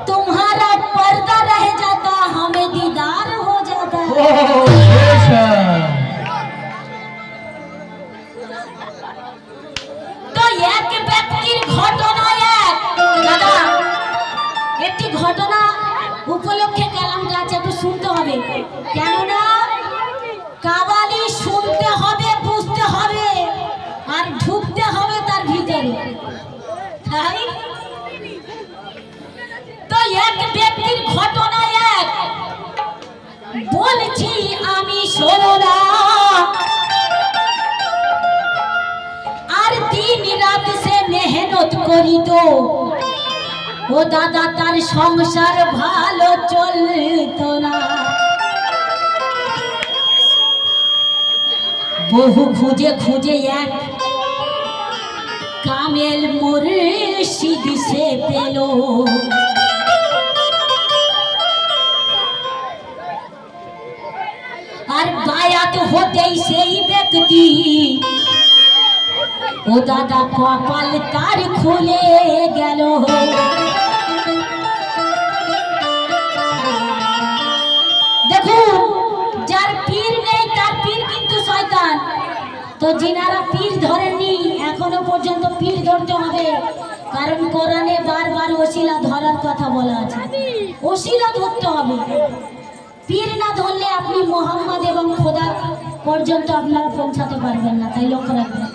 तुम्हारा पर्दा रह जाता, हमें दीदार हो जाता। तो एक ব্যক্তির ঘটনা দাদা একটি ঘটনা উপলক্ষে কালামটা আছে, একটু শুনতে হবে। কেননা কাওয়ালি শুনতে হবে, বুঝতে হবে, আর ঢুকতে হবে তার ভিতরে। তাই তো এক ব্যক্তির ঘটনা এক বলছি আমি, শোনো না। আর দিন রাত সে মেহনত করি তো ও দাদা তার সংসার ভালো চলতো না। বহু খুঁজে খুঁজে এক কামেল মুর্শিদ সে পেল। আর বায়াত হতেই সেই ব্যক্তি ও দাদা কপাল তার খুলে গেল। দেখুন, যার পীর নেই তার পীর কিন্তু শয়তান। তো যিনারা পীর ধরেননি এখনো পর্যন্ত পীর ধরতে হবে, কারণ কোরআনে বারবার ওসিলা ধরার কথা বলা আছে। ওসিলা ধরতে হবে, পীর না ধরলে আপনি মোহাম্মদ এবং খোদা পর্যন্ত আপনারা পৌঁছাতে পারবেন না। তাই লক্ষ্য রাখবেন।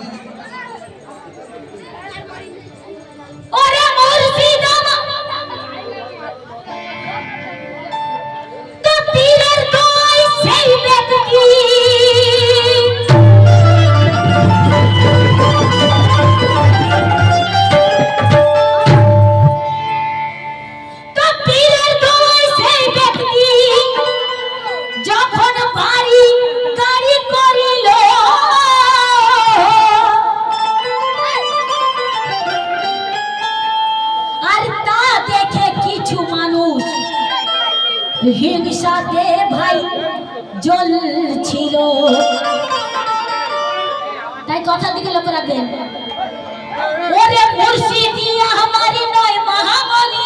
হিংসাতে ভাই জ্বলছিল। তাই কথা দিকে লক্ষ্য রাখবেন। ওরে মুর্শিদিয়া আমারি নয় মহাবলী।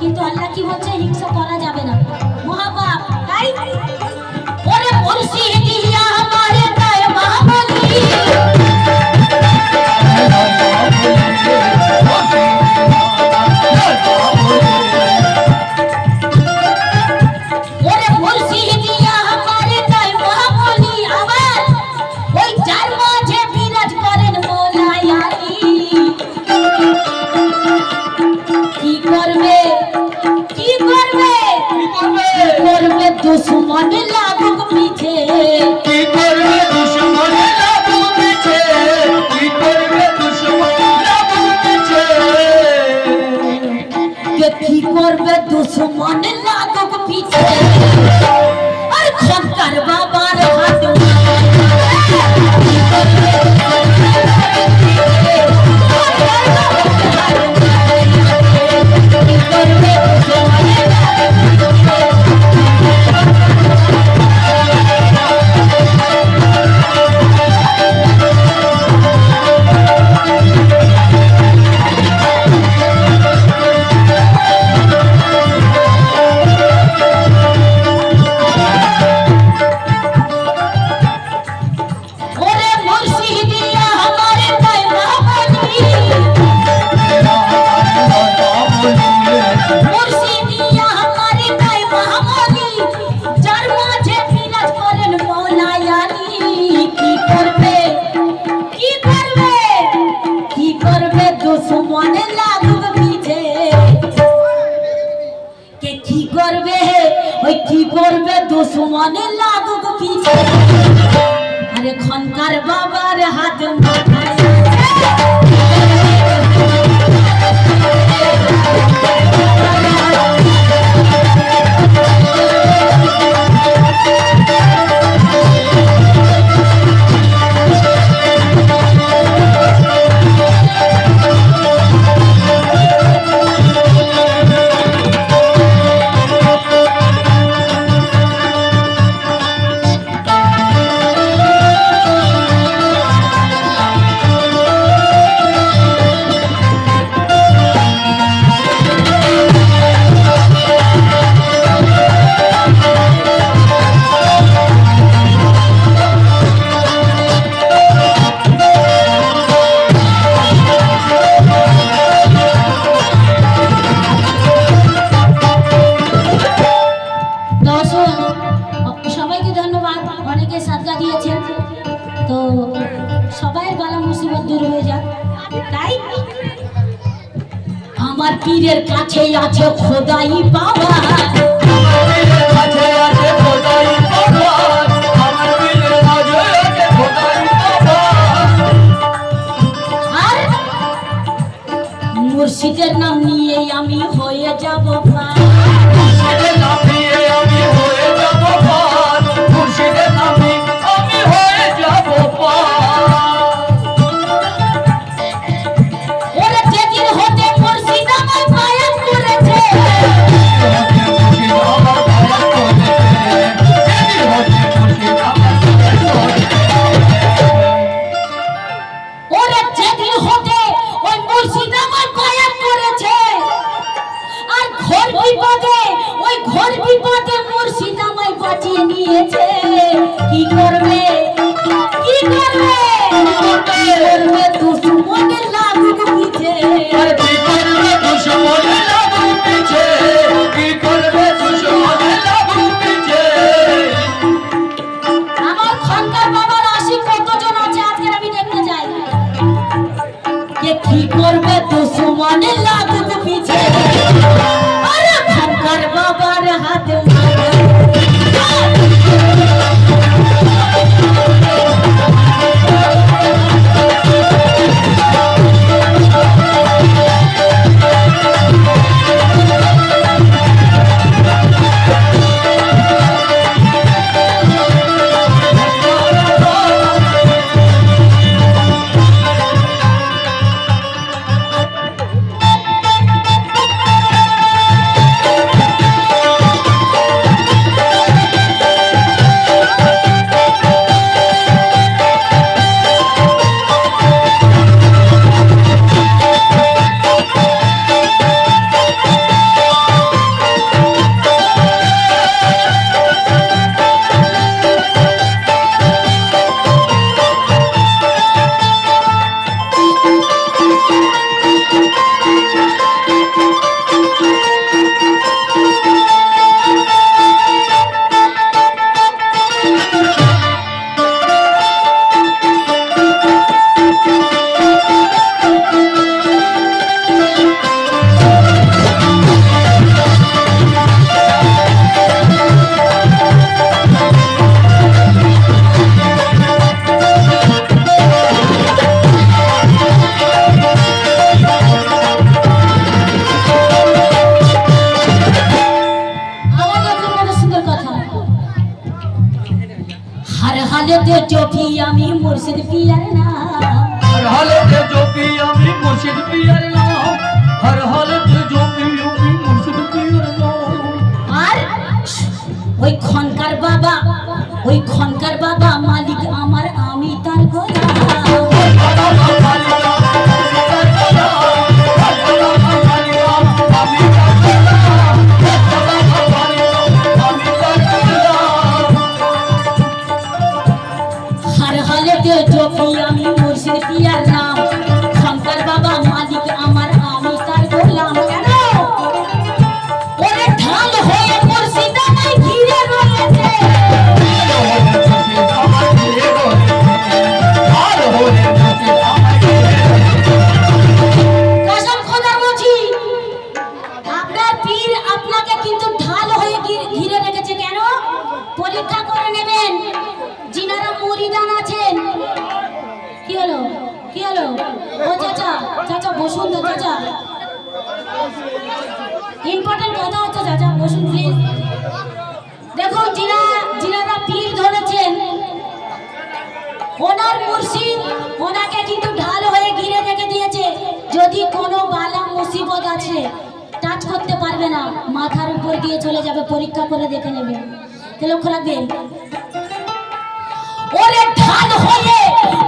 কিন্তু আল্লাহ কি বলছে? হিংসা করা যাবে না, মহাপাপ। তাই ওরে মুর্শিদিয়া আমারে নয় মহাবলী। ওরে মুর্শিদিয়া আমারে নয় মহাবলী। আবার ওই যার মাঝে বিরাজ করেন মওলাই আলী। কি করবে দুশ্মন লাগুক পিছে, কি করবে দুশ্মন লাগুক পিছে, কি করবে দুশ্মন লাগুক পিছে, কি করবে দুশ্মন লাগুক পিছে। আর শঙ্কর বাবার হাত কি করবে ওই কি করবে দুশ্মনে লাগুক পিছে আরে খনকার বাবার হাত মাথায় সবাইকে ধন্যবাদ, অনেকে সাদকা দিয়েছেন। তো সবাই বালা মুসিবত দূর হয়ে যাক, তাই আমার পীরের কাছে আছে খোদাই বাবা, আর মুর্শিদের নাম নিয়ে আমি হয়ে যাব কি করবে কি করবে দুশ্মনের লাগুক পিছে কি করবে দুশ্মনের লাগুক পিছে কি করবে দুশ্মনের লাগুক পিছে আমার খনকার বাবার আশিক কতজন আছে আজকে আমি দেখতে চাই যে কি করবে দুশ্মনের লাগুক পিছে আরে খনকার বাবার হাতে চোখি আমি মুর্শিদ পিয়ার নাম हर हालत जो पी अमी मुर्शिद पियर नाम हर हालत जो पी अमी मुर्शिद पियर नाम আর ওই খনকার বাবা মালিক আমার আমি তার গোলাম हर हालत जो पी আমি মুর্শিদ পিয়ার নাম খনকার বাবা মালিক আমার আমি তার গোলাম কেন ওরে ঢাল হয়ে মুর্শিদ আমায় ঘিরে রয়েছে বসুন তো চাচা, ইম্পর্টেন্ট কথা হচ্ছে চাচা, বসুন প্লিজ। দেখুন যিনারা পীর ধরেছেন, ওনার মুর্শিদ ওনাকে কিন্তু ঢাল হয়ে ঘিরে রেখে দিয়েছে। যদি কোনো বালা মুসিবত আছে টাচ করতে পারবে না, মাথার উপর দিয়ে চলে যাবে, পরীক্ষা করে দেখে নেবে। লক্ষ্য রাখবেন, ওরে ঢাল হয়ে,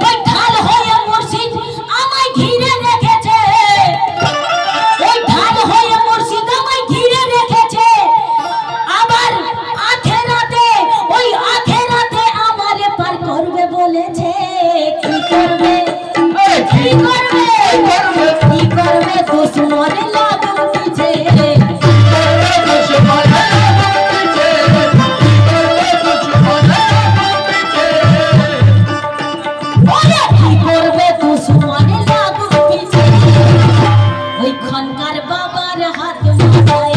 ওই ঢাল হয়ে মুর্শিদ আমায় ঘিরে রেখেছে, ওই ঢাল হয়ে মুর্শিদ আমায় ঘিরে রেখেছে। আবার আখেরাতে, ওই আখেরাতে আমারে পার করবে বলেছে। কি করবে, কি করবে, কি করবে দুশ্মনে লাগু পিছে, কি করবে দুশ্মনে লাগু পিছে। ওই খনকার বাবার হাত মাথায়,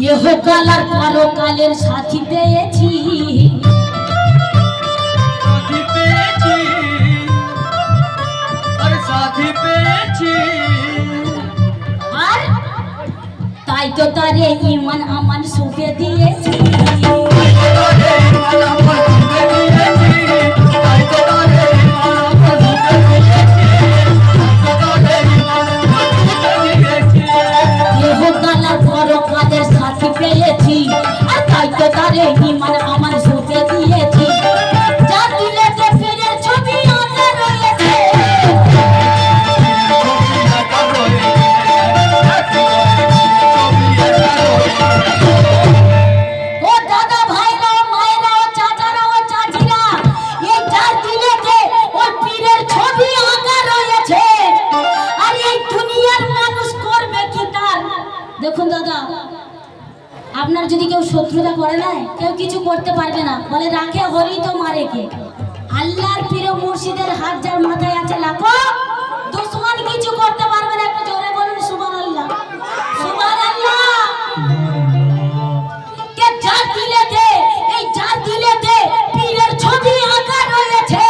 ইহকাল আর পরকালের সাথী পেয়েছি, সাথী পেয়েছি, আর সাথী পেয়েছি, আর তাই তো তারে ইমান আমান সুপে দিয়েছি। ইহকাল আর পরকালের সাথী পেয়েছি, আর তাই তো তারে ইমান আমান সুপে দিয়েছি। যা দিলেতে পীরের ছবি আঁকা রয়েছে, ও দাদা ভাইরা, ও মায়েরা, ও চাচারা, ও চাচিরা, এই যার দিলেতে ওই পীরের ছবি আঁকা রয়েছে। আর এই দুনিয়ার মানুষ করবে কি তার? দেখুন দাদা, আপনার যদি কেউ শত্রুতা করে না, কেউ কিছু করতে পারবে না, বলে রাখে হরি তো মারে কে। আল্লাহর পীর মুর্শিদের হাত যার মাথায় আছে, লাখো দুশ্মন কিছু করতে পারবে না। একটু জোরে বলুন সুবহানাল্লাহ, সুবহানাল্লাহ। কে যার দিলেতে, এই যার দিলেতে পীরের ছবি আঁকা রয়েছে।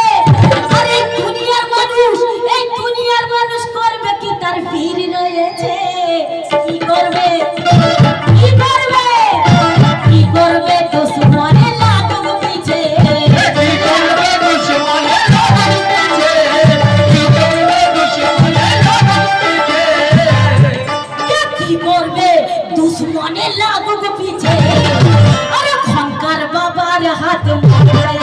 আর এই দুনিয়ার মানুষ, এই দুনিয়ার মানুষ করবে কি তার পীর রয়েছে। কি করবে, কি করবে, কি করবে দুশ্মনে লাগুক পিছে, কি করবে দুশ্মনে লাগু পিছে, কি করবে দুশ্মনে লাগু পিছে, কি করবে দুশ্মনে লাগুক পিছে। আরে খনকার বাবার হাত মাথায়